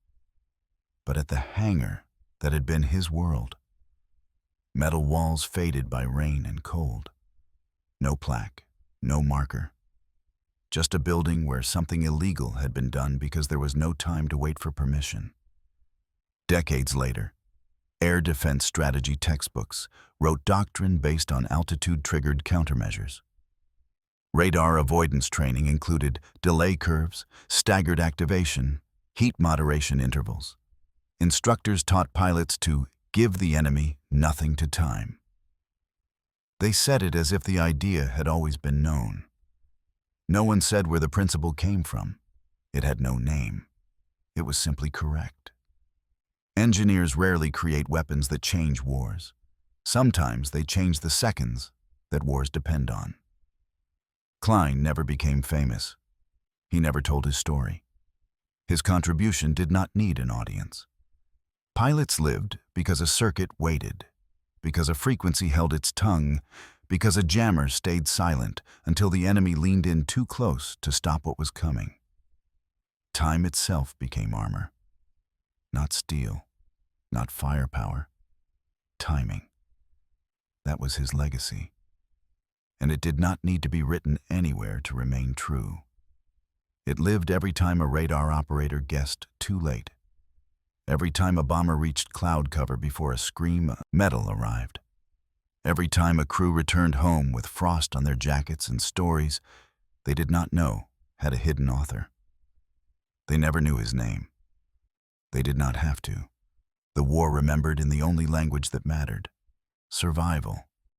but at the hangar that had been his world. Metal walls faded by rain and cold. No plaque, no marker. Just a building where something illegal had been done because there was no time to wait for permission. Decades later, air defense strategy textbooks wrote doctrine based on altitude-triggered countermeasures. Radar avoidance training included delay curves, staggered activation, heat moderation intervals. Instructors taught pilots to give the enemy nothing to time. They said it as if the idea had always been known. No one said where the principle came from. It had no name. It was simply correct. Engineers rarely create weapons that change wars. Sometimes they change the seconds that wars depend on. Kline never became famous. He never told his story. His contribution did not need an audience. Pilots lived because a circuit waited, because a frequency held its tongue, because a jammer stayed silent until the enemy leaned in too close to stop what was coming. Time itself became armor. Not steel, not firepower. Timing. That was his legacy. And it did not need to be written anywhere to remain true. It lived every time a radar operator guessed too late. Every time a bomber reached cloud cover before a scream of metal arrived. Every time a crew returned home with frost on their jackets and stories they did not know had a hidden author. They never knew his name. They did not have to. The war remembered in the only language that mattered: survival.